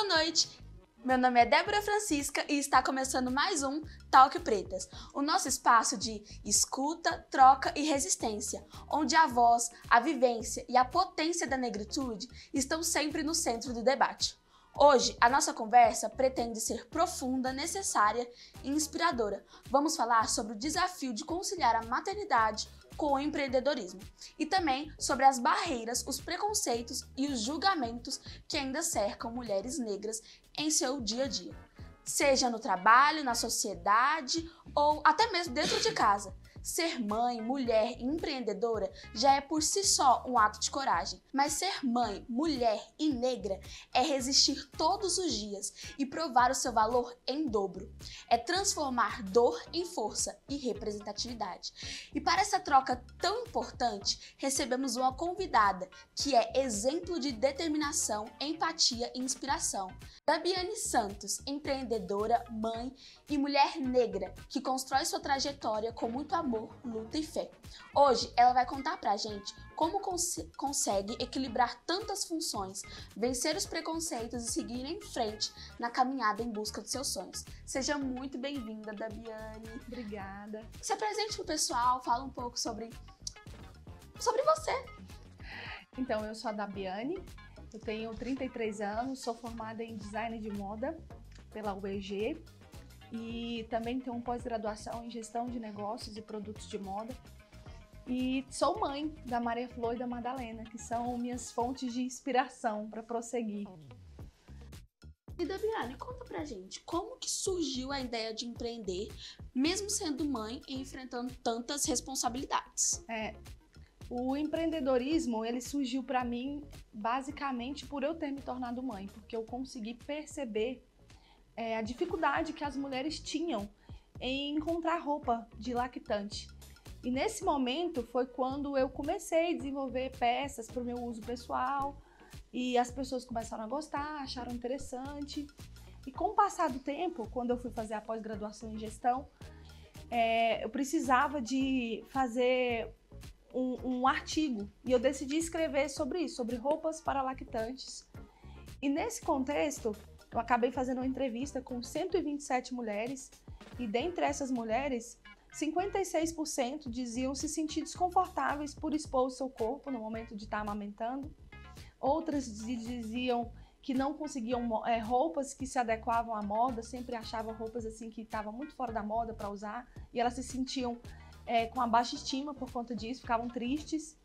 Boa noite! Meu nome é Débora Francisca e está começando mais um Talk Pretas, o nosso espaço de escuta, troca e resistência, onde a voz, a vivência e a potência da negritude estão sempre no centro do debate. Hoje, a nossa conversa pretende ser profunda, necessária e inspiradora. Vamos falar sobre o desafio de conciliar a maternidade com o empreendedorismo e também sobre as barreiras, os preconceitos e os julgamentos que ainda cercam mulheres negras em seu dia a dia, seja no trabalho, na sociedade ou até mesmo dentro de casa. Ser mãe, mulher e empreendedora já é por si só um ato de coragem, mas ser mãe, mulher e negra é resistir todos os dias e provar o seu valor em dobro. É transformar dor em força e representatividade. E para essa troca tão importante, recebemos uma convidada que é exemplo de determinação, empatia e inspiração. Dabiane Santos, empreendedora, mãe e mulher negra que constrói sua trajetória com muito amor, luta e fé. Hoje ela vai contar pra gente como consegue equilibrar tantas funções, vencer os preconceitos e seguir em frente na caminhada em busca dos seus sonhos. Seja muito bem-vinda, Dabiane. Obrigada. Se apresente pro pessoal, fala um pouco sobre você. Então, eu sou a Dabiane, eu tenho 33 anos, sou formada em design de moda pela UEG e também tenho pós-graduação em gestão de negócios e produtos de moda. E sou mãe da Maria Flor e da Madalena, que são minhas fontes de inspiração para prosseguir. E Dabiane, conta pra gente, como que surgiu a ideia de empreender, mesmo sendo mãe e enfrentando tantas responsabilidades? O empreendedorismo, ele surgiu para mim basicamente por eu ter me tornado mãe, porque eu consegui perceber a dificuldade que as mulheres tinham em encontrar roupa de lactante. E nesse momento foi quando eu comecei a desenvolver peças para o meu uso pessoal e as pessoas começaram a gostar, acharam interessante. E com o passar do tempo, quando eu fui fazer a pós-graduação em gestão, eu precisava de fazer um artigo e eu decidi escrever sobre isso, sobre roupas para lactantes. E nesse contexto, eu acabei fazendo uma entrevista com 127 mulheres e dentre essas mulheres, 56% diziam se sentir desconfortáveis por expor o seu corpo no momento de estar amamentando. Outras diziam que não conseguiam roupas que se adequavam à moda, sempre achavam roupas assim que estavam muito fora da moda para usar e elas se sentiam com a baixa estima por conta disso, ficavam tristes.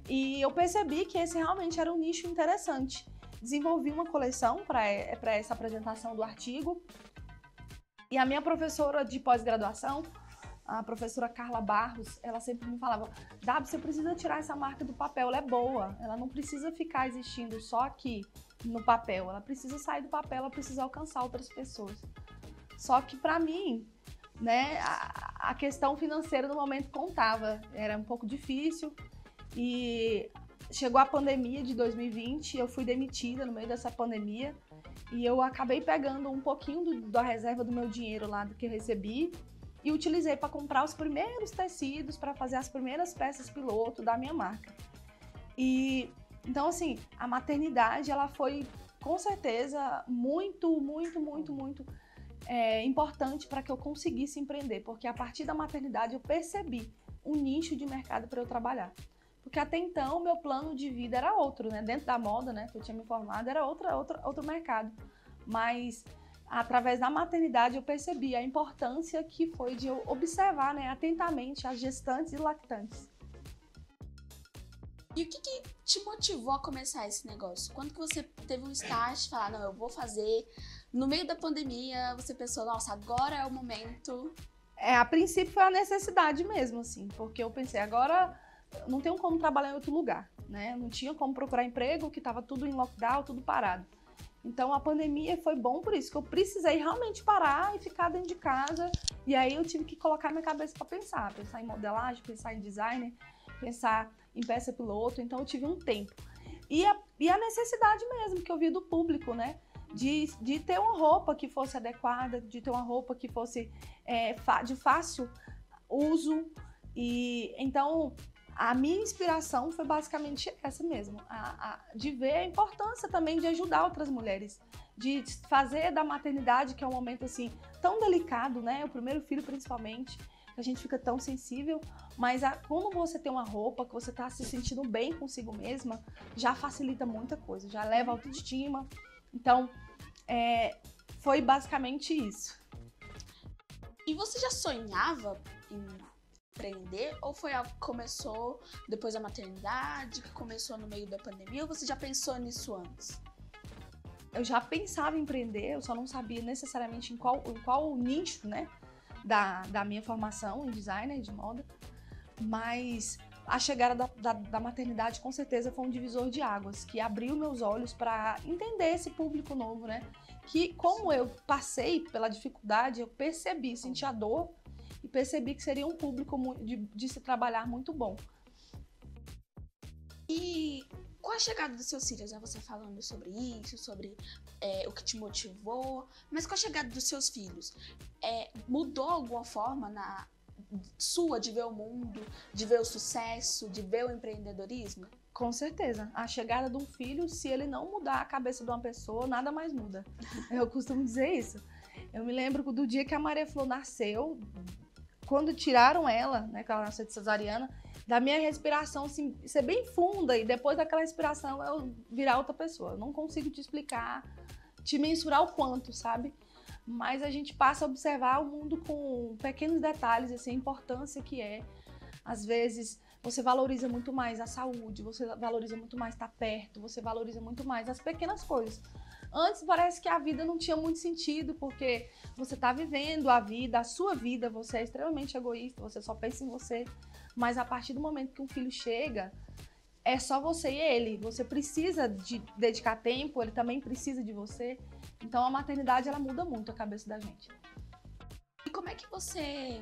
E eu percebi que esse realmente era um nicho interessante. Desenvolvi uma coleção para essa apresentação do artigo e a minha professora de pós-graduação, a professora Carla Barros, ela sempre me falava: Dab, você precisa tirar essa marca do papel, ela é boa, ela não precisa ficar existindo só aqui no papel, ela precisa sair do papel, ela precisa alcançar outras pessoas. Só que para mim, né, a questão financeira no momento contava, era um pouco difícil e chegou a pandemia de 2020, eu fui demitida no meio dessa pandemia e eu acabei pegando um pouquinho da reserva do meu dinheiro lá do que eu recebi e utilizei para comprar os primeiros tecidos, para fazer as primeiras peças piloto da minha marca. E então, assim, a maternidade, ela foi com certeza muito importante para que eu conseguisse empreender, porque a partir da maternidade eu percebi um nicho de mercado para eu trabalhar. Porque até então o meu plano de vida era outro, né? Dentro da moda, né, que eu tinha me formado, era outro mercado. Mas através da maternidade eu percebi a importância que foi de eu observar, né, atentamente as gestantes e lactantes. E o que te motivou a começar esse negócio? Quando que você teve um start de falar, não, eu vou fazer? No meio da pandemia, você pensou, nossa, agora é o momento? A princípio foi a necessidade mesmo, assim, porque eu pensei, agora não tenho como trabalhar em outro lugar, né? Não tinha como procurar emprego, que estava tudo em lockdown, tudo parado. Então a pandemia foi bom por isso, que eu precisei realmente parar e ficar dentro de casa. E aí eu tive que colocar minha cabeça para pensar em modelagem, pensar em design, pensar em peça piloto. Então eu tive um tempo. E a necessidade mesmo que eu vi do público, né? De ter uma roupa que fosse adequada, de ter uma roupa que fosse de fácil uso. E então a minha inspiração foi basicamente essa mesmo, de ver a importância também de ajudar outras mulheres de fazer da maternidade, que é um momento assim tão delicado, né? O primeiro filho principalmente, que a gente fica tão sensível, mas quando você tem uma roupa, que você tá se sentindo bem consigo mesma, já facilita muita coisa, já leva a autoestima. Então, foi basicamente isso. E você já sonhava em empreender? Ou foi algo que começou depois da maternidade, que começou no meio da pandemia? Ou você já pensou nisso antes? Eu já pensava em empreender, eu só não sabia necessariamente em qual nicho, né, da minha formação em designer de moda. Mas a chegada da maternidade com certeza foi um divisor de águas, que abriu meus olhos para entender esse público novo, né? Que como eu passei pela dificuldade, eu percebi, senti a dor e percebi que seria um público de se trabalhar muito bom. E com a chegada dos seus filhos, né, você falando sobre isso, sobre o que te motivou, mas com a chegada dos seus filhos, mudou alguma forma na sua de ver o mundo, de ver o sucesso, de ver o empreendedorismo? Com certeza. A chegada de um filho, se ele não mudar a cabeça de uma pessoa, nada mais muda. Eu costumo dizer isso. Eu me lembro do dia que a Maria Flor nasceu, quando tiraram ela, né, que ela nasceu de cesariana, da minha respiração assim, ser bem funda e depois daquela respiração eu virar outra pessoa. Eu não consigo te explicar, te mensurar o quanto, sabe? Mas a gente passa a observar o mundo com pequenos detalhes, assim, a importância que é. Às vezes, você valoriza muito mais a saúde, você valoriza muito mais estar perto, você valoriza muito mais as pequenas coisas. Antes parece que a vida não tinha muito sentido, porque você está vivendo a vida, a sua vida, você é extremamente egoísta, você só pensa em você. Mas a partir do momento que um filho chega, é só você e ele. Você precisa de dedicar tempo, ele também precisa de você. Então a maternidade, ela muda muito a cabeça da gente. E como é que você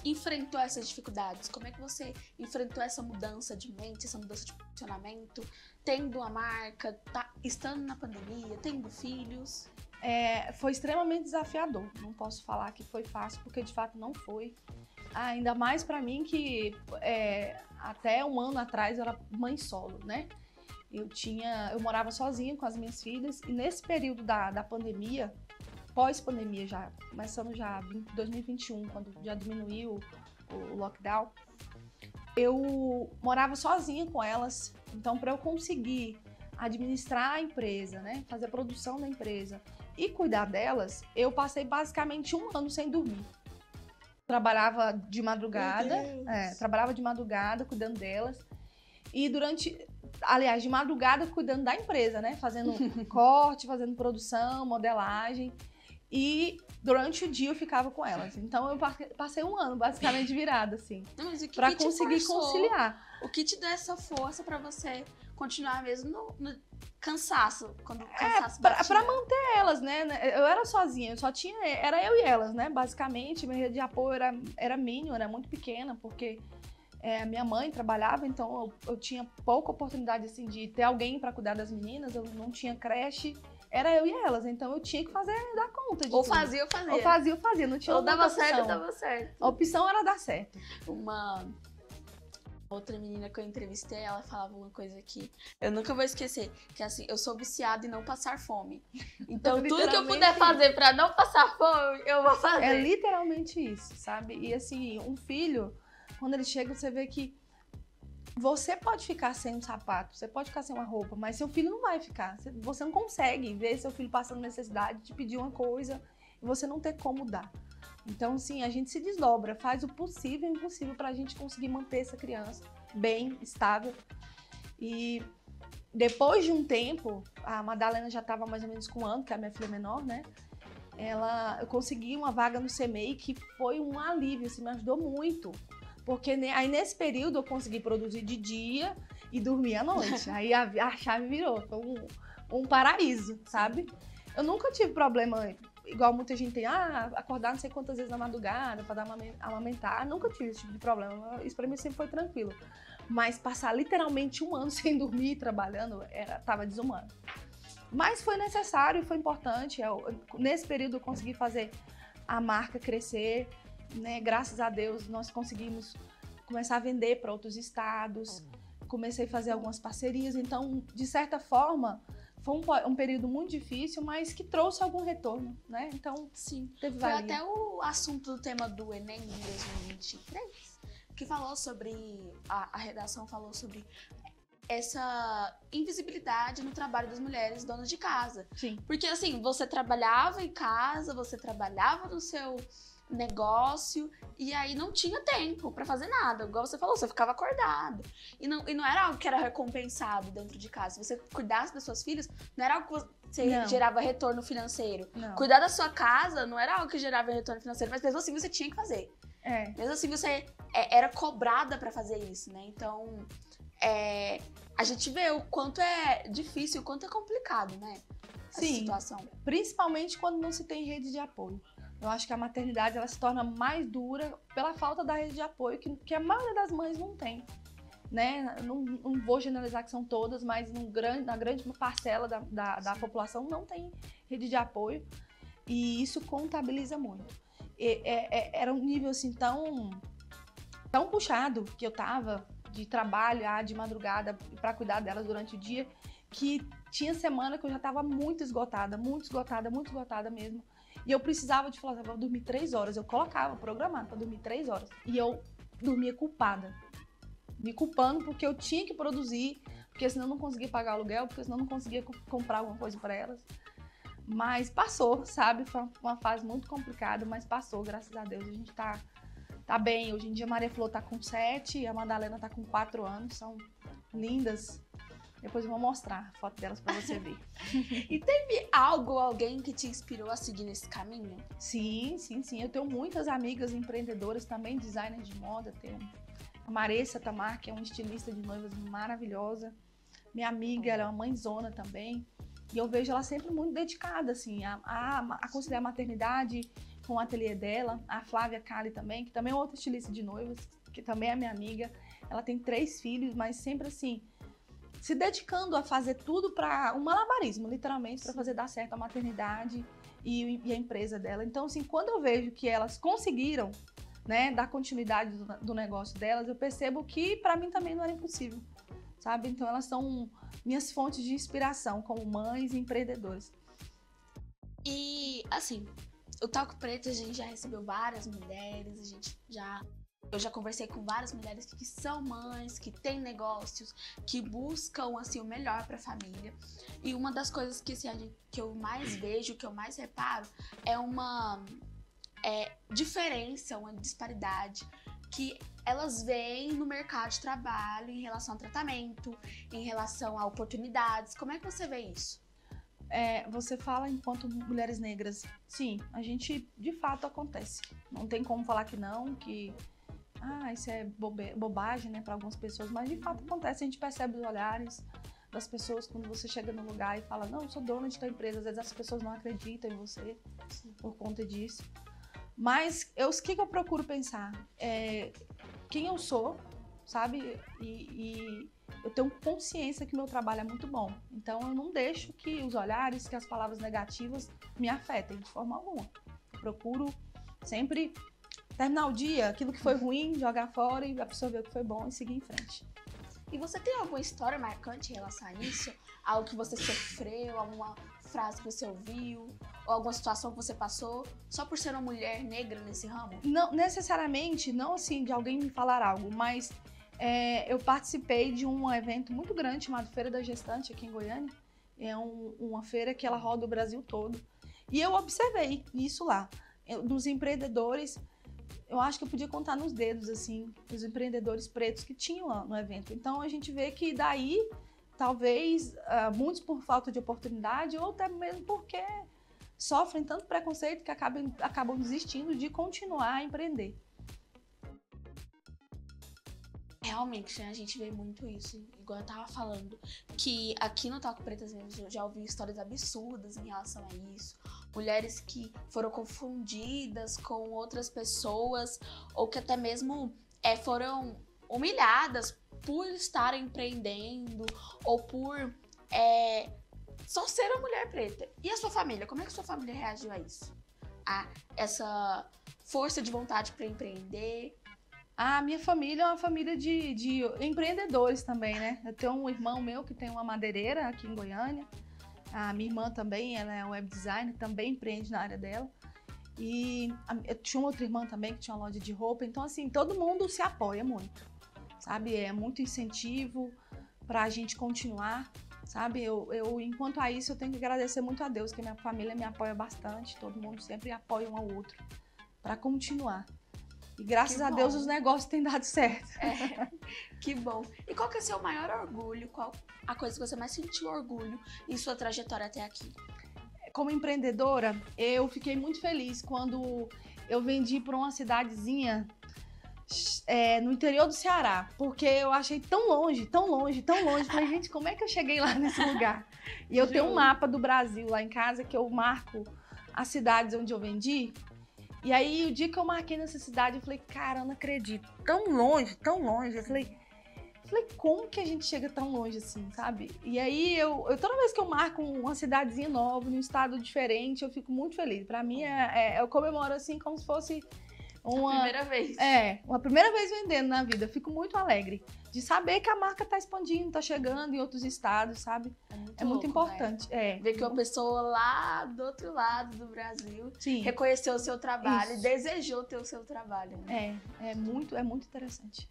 enfrentou essas dificuldades? Como é que você enfrentou essa mudança de mente, essa mudança de posicionamento, tendo uma marca, estando na pandemia, tendo filhos? Foi extremamente desafiador. Não posso falar que foi fácil, porque de fato não foi. Ainda mais pra mim que até um ano atrás eu era mãe solo, né? Eu morava sozinha com as minhas filhas e nesse período da pandemia, pós-pandemia já, começando já em 2021, quando já diminuiu o lockdown, eu morava sozinha com elas. Então, para eu conseguir administrar a empresa, né, fazer a produção da empresa e cuidar delas, eu passei basicamente um ano sem dormir. Trabalhava de madrugada, cuidando delas. E de madrugada cuidando da empresa, né? Fazendo corte, fazendo produção, modelagem. E durante o dia eu ficava com elas. Então eu passei um ano basicamente virada, assim. Pra conseguir conciliar. O que te deu essa força pra você continuar mesmo no cansaço? Quando o cansaço batia? Pra manter elas, né? Eu era sozinha, era eu e elas, né? Basicamente, minha rede de apoio era mínima, era muito pequena, porque minha mãe trabalhava, então eu tinha pouca oportunidade, assim, de ter alguém pra cuidar das meninas, eu não tinha creche. Era eu e elas, então eu tinha que dar conta de ou tudo. fazia ou fazia. Ou fazia ou fazia, não tinha outra opção. Ou dava certo. A opção era dar certo. Uma outra menina que eu entrevistei, ela falava uma coisa que eu nunca vou esquecer, que assim, eu sou viciada em não passar fome. Então tudo que eu puder fazer pra não passar fome, eu vou fazer. É literalmente isso, sabe? E assim, um filho, quando ele chega, você vê que você pode ficar sem um sapato, você pode ficar sem uma roupa, mas seu filho não vai ficar. Você não consegue ver seu filho passando necessidade de pedir uma coisa e você não ter como dar. Então, sim, a gente se desdobra, faz o possível e o impossível pra gente conseguir manter essa criança bem, estável. E depois de um tempo, a Madalena já estava mais ou menos com um ano, que é a minha filha menor, né? Eu consegui uma vaga no CMEI que foi um alívio, assim, me ajudou muito. Porque aí nesse período eu consegui produzir de dia e dormir à noite. Aí a chave virou, foi um paraíso, sabe? Eu nunca tive problema, igual muita gente tem, acordar não sei quantas vezes na madrugada pra amamentar. Nunca tive esse tipo de problema, isso pra mim sempre foi tranquilo. Mas passar literalmente um ano sem dormir, trabalhando, tava desumano. Mas foi necessário e foi importante. Nesse período eu consegui fazer a marca crescer, né? Graças a Deus nós conseguimos começar a vender para outros estados, comecei a fazer algumas parcerias, então de certa forma foi um período muito difícil, mas que trouxe algum retorno, né? Então, sim, teve foi valia. até o assunto do tema do Enem em 2023, que falou sobre, a redação falou sobre essa invisibilidade no trabalho das mulheres donas de casa. Sim. Porque assim, você trabalhava em casa, você trabalhava no seu negócio e aí não tinha tempo pra fazer nada. Igual você falou, você ficava acordado. E não era algo que era recompensado dentro de casa. Se você cuidasse das suas filhas, não era algo que você gerava retorno financeiro. Não. Cuidar da sua casa não era algo que gerava retorno financeiro, mas mesmo assim você tinha que fazer. Mesmo assim você era cobrada pra fazer isso, né? Então, a gente vê o quanto é difícil, o quanto é complicado, né? Essa situação. Principalmente quando não se tem rede de apoio. Eu acho que a maternidade ela se torna mais dura pela falta da rede de apoio, que a maioria das mães não tem. Né? Não vou generalizar que são todas, mas na grande parcela da população não tem rede de apoio. E isso contabiliza muito. Era um nível assim tão puxado que eu tava de trabalho de madrugada para cuidar delas durante o dia, que tinha semana que eu já estava muito esgotada mesmo. E eu precisava de falar, eu vou dormir 3 horas. Eu colocava programado para dormir 3 horas. E eu dormia culpada. Me culpando porque eu tinha que produzir, porque senão eu não conseguia pagar o aluguel, porque senão eu não conseguia comprar alguma coisa para elas. Mas passou, sabe? Foi uma fase muito complicada, mas passou, graças a Deus. A gente tá bem. Hoje em dia a Maria Flor tá com 7 e a Madalena tá com 4 anos. São lindas. Depois eu vou mostrar a foto delas pra você ver. E teve alguém que te inspirou a seguir nesse caminho? Sim. Eu tenho muitas amigas empreendedoras também, designers de moda. Tenho a Maressa Tamar, que é uma estilista de noivas maravilhosa. Minha amiga, ela é uma mãezona também. E eu vejo ela sempre muito dedicada, assim, a conciliar a maternidade com o ateliê dela. A Flávia Cali também, que também é outra estilista de noivas, que também é minha amiga. Ela tem 3 filhos, mas sempre assim, se dedicando a fazer tudo para um malabarismo, literalmente, para fazer dar certo a maternidade e a empresa dela. Então, assim, quando eu vejo que elas conseguiram, né, dar continuidade do negócio delas, eu percebo que para mim também não era impossível, sabe? Então, elas são minhas fontes de inspiração como mães e empreendedoras. E, assim, o Talco Preto, a gente já recebeu várias mulheres, eu já conversei com várias mulheres que são mães, que têm negócios, que buscam assim, o melhor para a família. E uma das coisas que, assim, que eu mais vejo, que eu mais reparo, é uma diferença, uma disparidade que elas veem no mercado de trabalho em relação ao tratamento, em relação a oportunidades. Como é que você vê isso? Você fala enquanto mulheres negras. Sim, a gente, de fato, acontece. Não tem como falar que não, que isso é bobagem, né, para algumas pessoas, mas de fato acontece. A gente percebe os olhares das pessoas quando você chega no lugar e fala, não, eu sou dona de tua empresa. Às vezes as pessoas não acreditam em você por conta disso. Mas o que eu procuro pensar? Quem eu sou, sabe? E eu tenho consciência que meu trabalho é muito bom. Então eu não deixo que os olhares, que as palavras negativas me afetem de forma alguma. Eu procuro sempre terminar o dia, aquilo que foi ruim, jogar fora e absorver o que foi bom e seguir em frente. E você tem alguma história marcante em relação a isso? Algo que você sofreu, alguma frase que você ouviu, ou alguma situação que você passou, só por ser uma mulher negra nesse ramo? Não necessariamente, não assim, de alguém me falar algo, mas eu participei de um evento muito grande chamado Feira da Gestante aqui em Goiânia. É uma feira que ela roda o Brasil todo. E eu observei isso lá, dos empreendedores. Eu acho que eu podia contar nos dedos, assim, os empreendedores pretos que tinham lá no evento. Então, a gente vê que daí, talvez, muitos por falta de oportunidade ou até mesmo porque sofrem tanto preconceito que acabam desistindo de continuar a empreender. Realmente, né, a gente vê muito isso, igual eu tava falando, que aqui no Talco Pretas mesmo eu já ouvi histórias absurdas em relação a isso. Mulheres que foram confundidas com outras pessoas, ou que até mesmo foram humilhadas por estarem empreendendo, ou por só ser uma mulher preta. E a sua família? Como é que a sua família reagiu a isso? A essa força de vontade para empreender? A minha família é uma família de empreendedores também, né? Eu tenho um irmão meu que tem uma madeireira aqui em Goiânia. A minha irmã também, ela é web designer, também empreende na área dela. E eu tinha uma outra irmã também que tinha uma loja de roupa. Então, assim, todo mundo se apoia muito, sabe? É muito incentivo para a gente continuar, sabe? Enquanto a isso, eu tenho que agradecer muito a Deus, que minha família me apoia bastante. Todo mundo sempre apoia um ao outro para continuar. E graças a Deus os negócios têm dado certo. Que bom. E qual que é o seu maior orgulho? Qual a coisa que você mais sentiu orgulho em sua trajetória até aqui? Como empreendedora, eu fiquei muito feliz quando eu vendi para uma cidadezinha no interior do Ceará, porque eu achei tão longe, tão longe, tão longe. Falei, gente, como é que eu cheguei lá nesse lugar? E eu tenho um mapa do Brasil lá em casa que eu marco as cidades onde eu vendi. E aí, o dia que eu marquei nessa cidade, eu falei, cara, eu não acredito. Tão longe, tão longe. Eu falei, como que a gente chega tão longe assim, sabe? E aí, toda vez que eu marco uma cidadezinha nova, num estado diferente, eu fico muito feliz. Pra mim, eu comemoro assim como se fosse uma primeira vez. Uma primeira vez vendendo na vida. Eu fico muito alegre de saber que a marca tá expandindo, tá chegando em outros estados, sabe? É muito importante. Ver que uma pessoa lá do outro lado do Brasil Sim, reconheceu o seu trabalho e desejou ter o seu trabalho. Né? É muito interessante.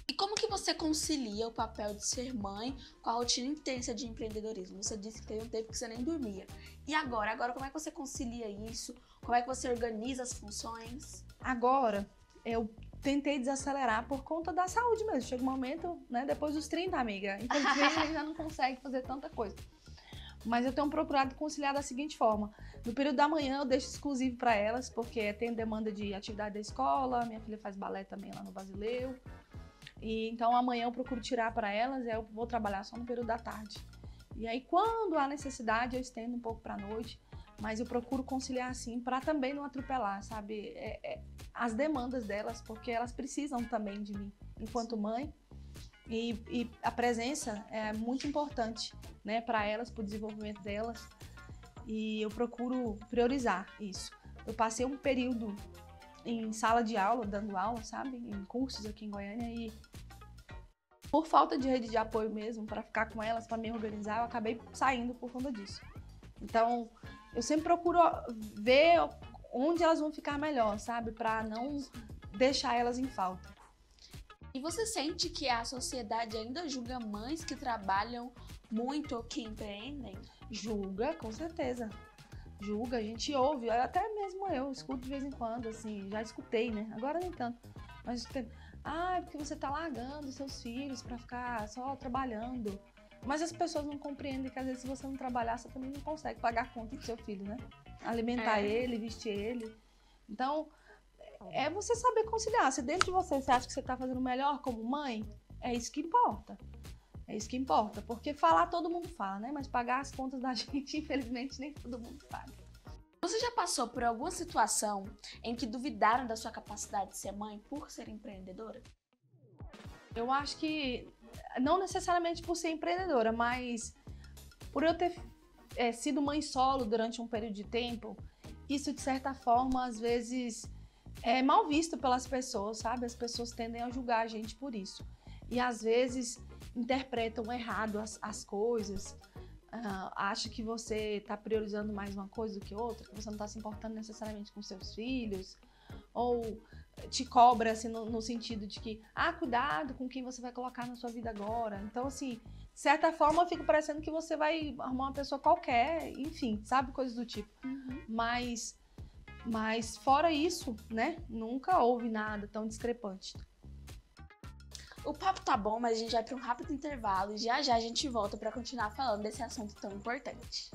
E como que você concilia o papel de ser mãe com a rotina intensa de empreendedorismo? Você disse que teve um tempo que você nem dormia. E agora? Agora, como é que você concilia isso? Como é que você organiza as funções? Agora, eu tentei desacelerar por conta da saúde mesmo. Chega um momento, né, depois dos 30, amiga. Infelizmente, a gente já não consegue fazer tanta coisa. Mas eu tenho procurado conciliar da seguinte forma. No período da manhã, eu deixo exclusivo para elas, porque tem demanda de atividade da escola. Minha filha faz balé também lá no Basileu. E então amanhã eu procuro tirar para elas, eu vou trabalhar só no período da tarde. E aí quando há necessidade eu estendo um pouco para a noite, mas eu procuro conciliar assim para também não atropelar, sabe, as demandas delas, porque elas precisam também de mim enquanto mãe e a presença é muito importante, né, para elas, para o desenvolvimento delas, e eu procuro priorizar isso. Eu passei um período em sala de aula, dando aula, sabe? Em cursos aqui em Goiânia e por falta de rede de apoio mesmo, para ficar com elas, para me organizar, eu acabei saindo por conta disso. Então, eu sempre procuro ver onde elas vão ficar melhor, sabe? Para não deixar elas em falta. E você sente que a sociedade ainda julga mães que trabalham muito ou que empreendem? Julga, com certeza. Julga, a gente ouve, até mesmo eu escuto de vez em quando, assim, já escutei, né? Agora nem tanto, mas porque você tá largando seus filhos pra ficar só trabalhando. Mas as pessoas não compreendem que às vezes se você não trabalhar, você também não consegue pagar a conta do seu filho, né? Alimentar ele, vestir ele. Então, é você saber conciliar. Se dentro de você acha que você tá fazendo melhor como mãe, é isso que importa. É isso que importa, porque falar todo mundo fala, né? Mas pagar as contas da gente, infelizmente, nem todo mundo paga. Você já passou por alguma situação em que duvidaram da sua capacidade de ser mãe por ser empreendedora? Eu acho que, não necessariamente por ser empreendedora, mas por eu ter sido mãe solo durante um período de tempo, isso, de certa forma, às vezes é mal visto pelas pessoas, sabe? As pessoas tendem a julgar a gente por isso. E, às vezes, interpretam errado as coisas, acha que você está priorizando mais uma coisa do que outra, que você não está se importando necessariamente com seus filhos, ou te cobra assim, no sentido de que, cuidado com quem você vai colocar na sua vida agora. Então, assim, de certa forma, fica parecendo que você vai arrumar uma pessoa qualquer, enfim, sabe, coisas do tipo. Uhum. Mas fora isso, né, nunca houve nada tão discrepante. O papo tá bom, mas a gente vai para um rápido intervalo e já já a gente volta para continuar falando desse assunto tão importante.